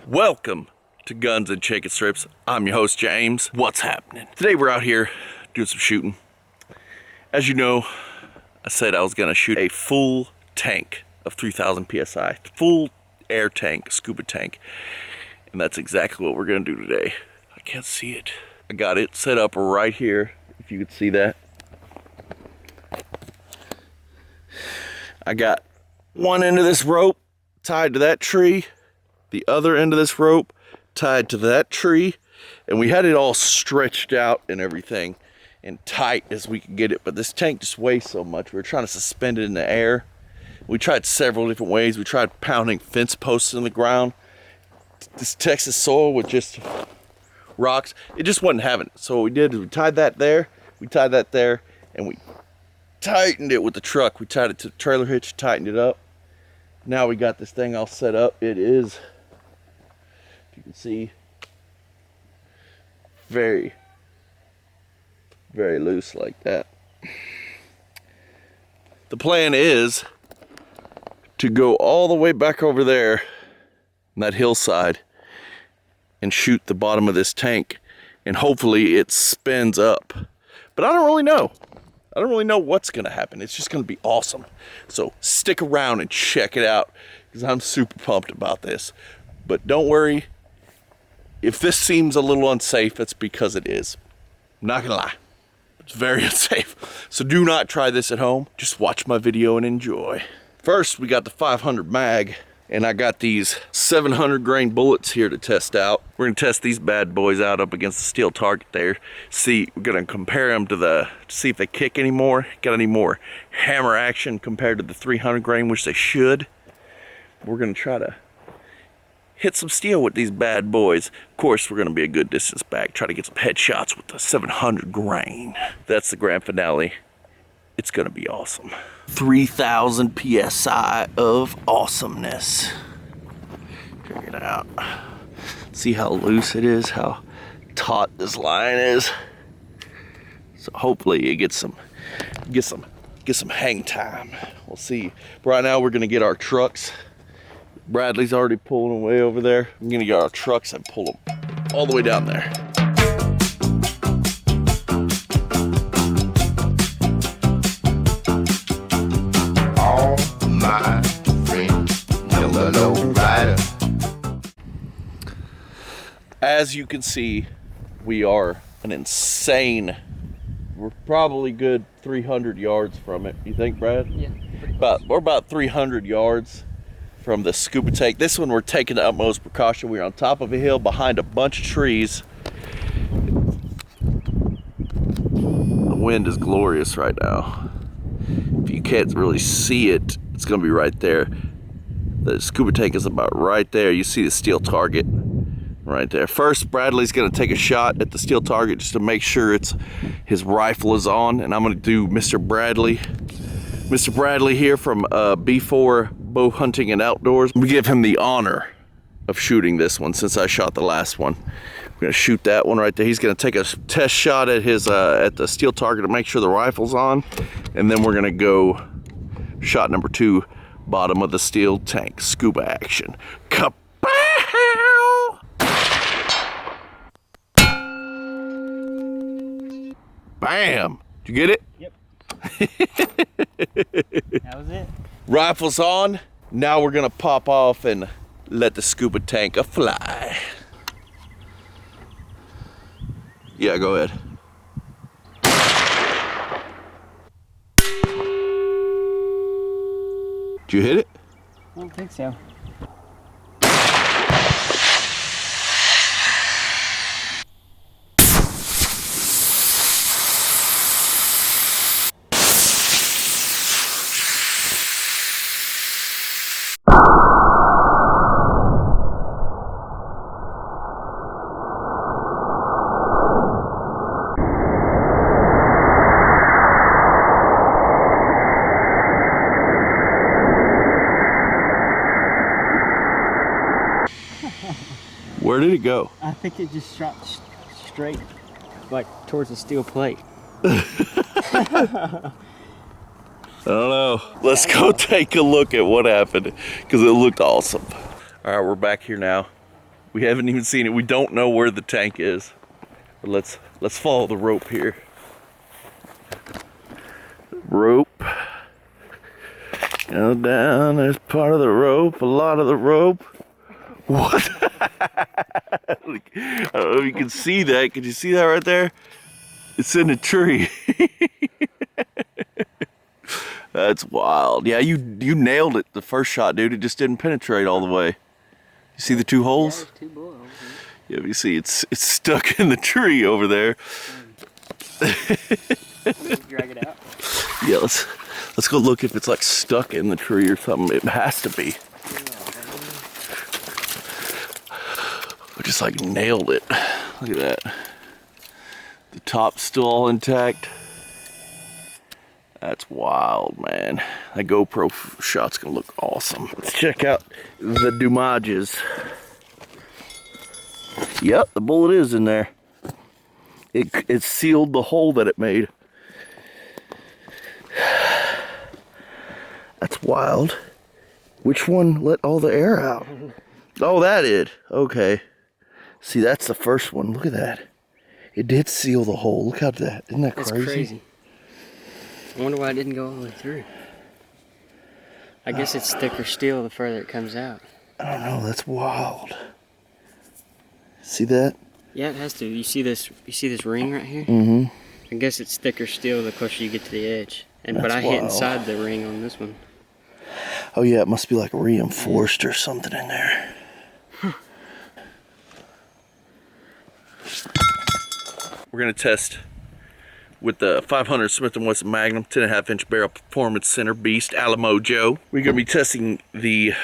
Welcome to Guns and Chicken Strips. I'm your host, James. What's happening? Today we're out here doing some shooting. As you know, I said I was gonna shoot a full tank of 3,000 PSI, full air tank, scuba tank. And that's exactly what we're gonna do today. I can't see it. I got it set up right here, if you could see that. I got one end of this rope tied to that tree, the other end of this rope tied to that tree, and we had it all stretched out and everything and tight as we could get it, but this tank just weighs so much. We were trying to suspend it in the air. We tried several different ways. We tried pounding fence posts in the ground. This Texas soil with just rocks, it just wasn't having it. So what we did is we tied that there, and we tightened it with the truck. We tied it to the trailer hitch, tightened it up. Now we got this thing all set up. It is, if you can see, very, very loose like that. The plan is to go all the way back over there on that hillside and shoot the bottom of this tank, and hopefully it spins up. But I don't really know. I don't really know what's gonna happen. It's just gonna be awesome. So stick around and check it out, because I'm super pumped about this. But don't worry, if this seems a little unsafe, it's because it is. I'm not gonna lie, it's very unsafe. So do not try this at home. Just watch my video and enjoy. First, we got the 500 mag, and I got these 700 grain bullets here to test out. We're gonna test these bad boys out up against the steel target there. See, we're gonna compare them to see if they kick anymore, got any more hammer action compared to the 300 grain, which they should. We're gonna try to hit some steel with these bad boys. Of course, we're gonna be a good distance back, try to get some headshots with the 700 grain. That's the grand finale. It's gonna be awesome. 3,000 PSI of awesomeness. Check it out. See how loose it is, how taut this line is. So hopefully it gets some hang time. We'll see. Right now we're gonna get our trucks. Bradley's already pulling away over there. I'm gonna get our trucks and pull them all the way down there. My friend, yellow rider. As you can see, we are we're probably good 300 yards from it. You think, Brad? Yeah. We're about 300 yards from the scuba tank. This one we're taking the utmost precaution. We're on top of a hill behind a bunch of trees. The wind is glorious right now. If you can't really see it, it's gonna be right there. The scuba tank is about right there. You see the steel target right there. First, Bradley's gonna take a shot at the steel target just to make sure his rifle is on, and I'm gonna do Mr. Bradley here from B4 Bow Hunting and Outdoors. We give him the honor of shooting this one since I shot the last one. We're gonna shoot that one right there. He's gonna take a test shot at at the steel target to make sure the rifle's on, and then we're gonna go shot number 2, bottom of the steel tank, scuba action. Kapow! Bam! Did you get it? Yep. That was it. Rifle's on. Now we're gonna pop off and let the scuba tank fly. Yeah, go ahead. Did you hit it? I don't think so. Where did it go? I think it just shot straight, like towards the steel plate. I don't know. Let's go take a look at what happened, because it looked awesome. All right, we're back here now. We haven't even seen it. We don't know where the tank is. But let's follow the rope here. Rope. Go down, there's part of the rope, a lot of the rope. What? I don't know if you can see that. Can you see that right there? It's in a tree. That's wild. Yeah, you nailed it the first shot, dude. It just didn't penetrate all the way. You see the two holes? Yeah, there's two bullet holes. Yeah, you see it's stuck in the tree over there. Drag it out. Yeah, let's go look if it's like stuck in the tree or something. It has to be. We just like nailed it. Look at that. The top's still all intact. That's wild, man. That GoPro shot's gonna look awesome. Let's check out the dumages. Yep, the bullet is in there. It sealed the hole that it made. That's wild. Which one let all the air out? Oh, that did. Okay. See, that's the first one. Look at that. It did seal the hole. Look at that. Isn't that crazy? That's crazy. I wonder why it didn't go all the way through. I guess it's thicker steel the further it comes out. I don't know. That's wild. See that? Yeah, it has to. You see this ring right here? Mm-hmm. I guess it's thicker steel the closer you get to the edge. But I hit wild. inside the ring on this one. Oh yeah, it must be like reinforced or something in there. We're gonna test with the 500 Smith & Wesson Magnum 10.5-inch barrel performance center beast Alamo Joe. We're gonna be testing the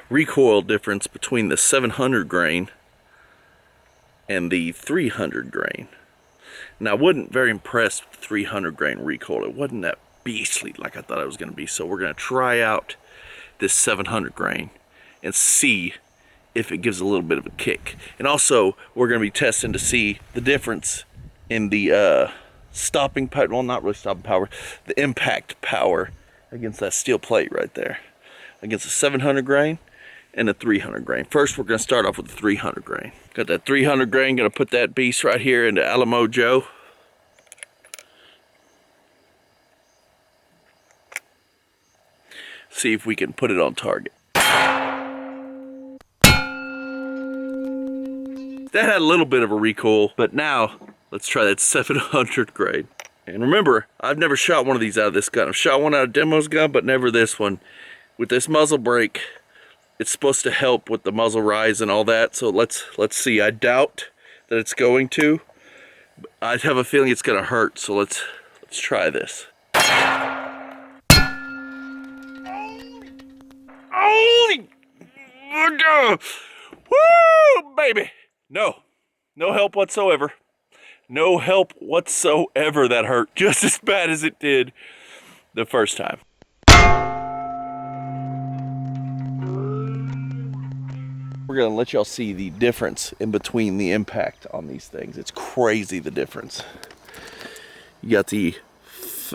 recoil difference between the 700 grain and the 300 grain. Now I wasn't very impressed with the 300 grain recoil. It wasn't that beastly like I thought it was gonna be. So we're gonna try out this 700 grain and see if it gives a little bit of a kick. And also we're gonna be testing to see the difference in the stopping power, well not really stopping power, the impact power against that steel plate right there. Against the 700 grain and the 300 grain. First we're gonna start off with the 300 grain. Got that 300 grain, gonna put that beast right here into Alamo Joe. See if we can put it on target. That had a little bit of a recoil, but now let's try that 700 grain. And remember, I've never shot one of these out of this gun. I've shot one out of Demo's gun, but never this one. With this muzzle brake, it's supposed to help with the muzzle rise and all that. So let's see. I doubt that it's going to. I have a feeling it's gonna hurt. So let's try this. Holy! Woo, baby! No help whatsoever. No help whatsoever. That hurt just as bad as it did the first time. We're gonna let y'all see the difference in between the impact on these things. It's crazy, the difference. You got the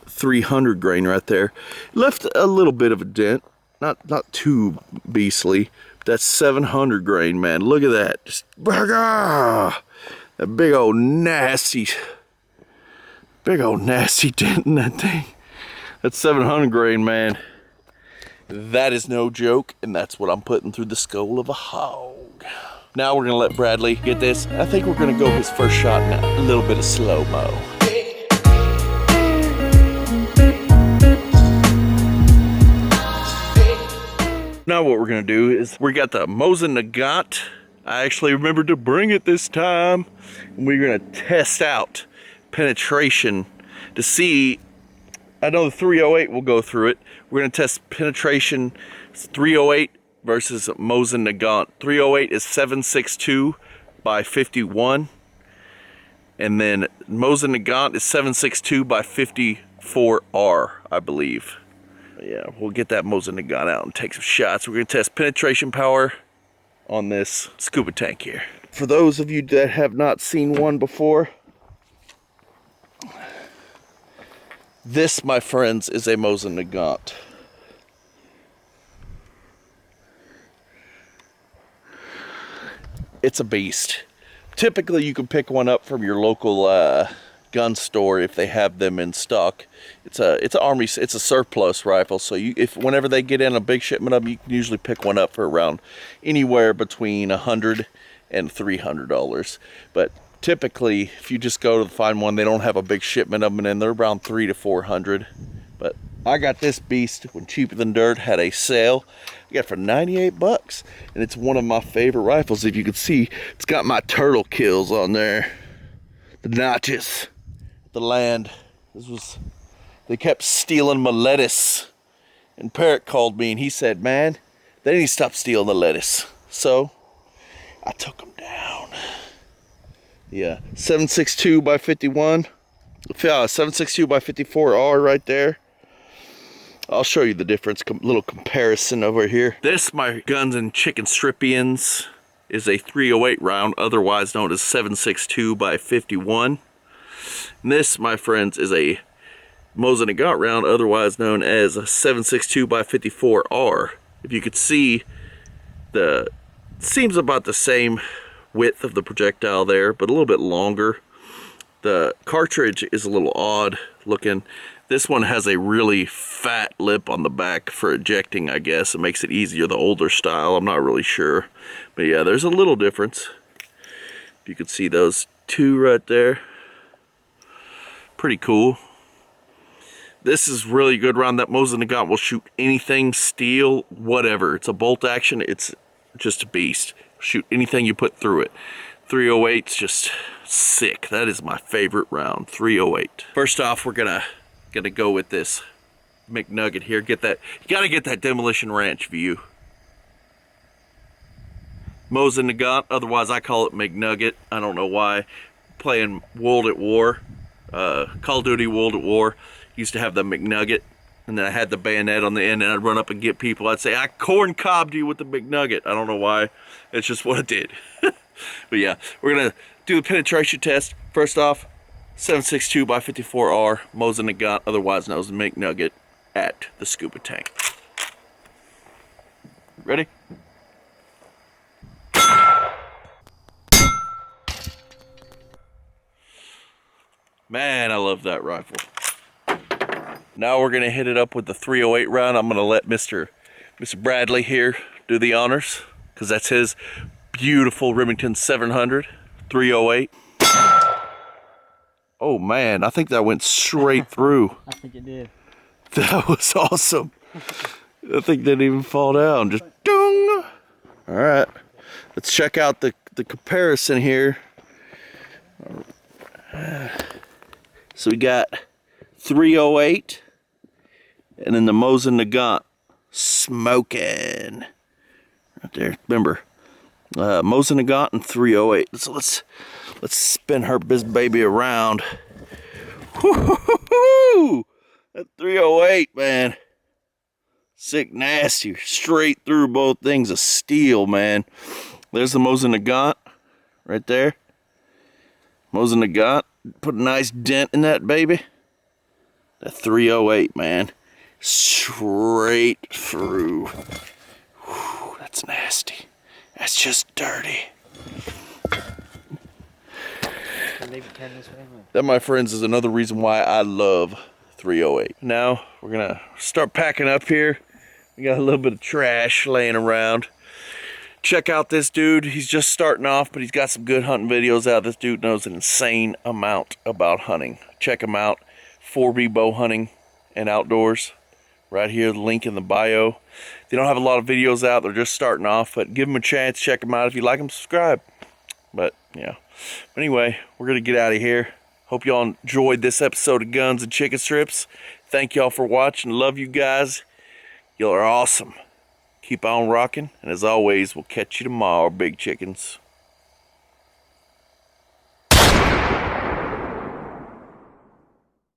300 grain right there. Left a little bit of a dent, not too beastly. That's 700 grain, man. Look at that. Just that big old nasty dent in that thing. That's 700 grain, man. That is no joke, and that's what I'm putting through the skull of a hog. Now we're gonna let Bradley get this. I think we're gonna go his first shot in a little bit of slow-mo. Now what we're gonna do is, we got the Mosin Nagant. I actually remembered to bring it this time. And we're gonna test out penetration to see, I know the 308 will go through it. We're gonna test penetration 308 versus Mosin Nagant. 308 is 762 by 51. And then Mosin Nagant is 762 by 54R, I believe. Yeah, we'll get that Mosin Nagant out and take some shots. We're gonna test penetration power on this scuba tank here. For those of you that have not seen one before, this, my friends, is a Mosin Nagant. it's a beast. Typically, you can pick one up from your local gun store if they have them in stock. It's a surplus rifle, so whenever they get in a big shipment of them, you can usually pick one up for around anywhere between $100 and $300. But typically, if you just go to find one, they don't have a big shipment of them, and they're around $300 to $400. But I got this beast when Cheaper Than Dirt had a sale. I got it for 98 bucks, and it's one of my favorite rifles. If you can see, it's got my turtle kills on there, the notches, the land. They kept stealing my lettuce, and Parrot called me and he said, man, they need to stop stealing the lettuce. So I took them down. Yeah, 7.62 by 51. Yeah, 7.62 by 54R right there. I'll show you the difference, little comparison over here. This, my Guns and Chicken Stripians, is a 308 round, otherwise known as 7.62 by 51. And this, my friends, is a Mosin & Gaunt round, otherwise known as a 7.62 by 54R. If you could see, seems about the same width of the projectile there, but a little bit longer. The cartridge is a little odd looking. This one has a really fat lip on the back for ejecting, I guess. It makes it easier, the older style. I'm not really sure. But yeah, there's a little difference. If you could see those two right there. Pretty cool. This is really good round. That Mosin & Gaunt will shoot anything, steel, whatever. It's a bolt action. It's just a beast. Shoot anything you put through it. 308's just sick. That is my favorite round, 308. First off, we're gonna go with this McNugget here. Get that, you gotta get that Demolition Ranch view. Mosin & Gaunt, otherwise I call it McNugget. I don't know why. Playing World at War, Call of Duty World at War, used to have the McNugget, and then I had the bayonet on the end, and I'd run up and get people. I'd say, I corn cobbed you with the McNugget. I don't know why. It's just what I did. But yeah, we're gonna do the penetration test. First off, 7.62 by 54R, Mosin & Gaunt, otherwise known as McNugget, at the scuba tank. Ready? Man, I love that rifle. Now we're gonna hit it up with the 308 round. I'm gonna let Mr. Bradley here do the honors, because that's his beautiful Remington 700 308. Oh man, I think that went straight through. I think it did. That was awesome. I think that didn't even fall down. Just dong. All right, let's check out the comparison here. So we got 308 and then the Mosin & Gaunt smoking right there. Remember, Mosin & Gaunt and 308. So let's spin her baby around. Woo-hoo-hoo-hoo! That 308, man, sick nasty, straight through both things of steel, man. There's the Mosin & Gaunt right there. Mosin & Gaunt, put a nice dent in that baby. That 308, man, straight through. Whew, that's nasty. That's just dirty. That, my friends, is another reason why I love 308. Now we're gonna start packing up here. We got a little bit of trash laying around. Check out this dude. He's just starting off, but he's got some good hunting videos out. This dude knows an insane amount about hunting. Check him out. 4B bow hunting and outdoors. Right here, the link in the bio. They don't have a lot of videos out. They're just starting off, but give them a chance. Check them out. If you like them, subscribe. But yeah. But anyway, we're gonna get out of here. Hope y'all enjoyed this episode of Guns and Chicken Strips. Thank y'all for watching. Love you guys. Y'all are awesome. Keep on rocking, and as always, we'll catch you tomorrow, big chickens.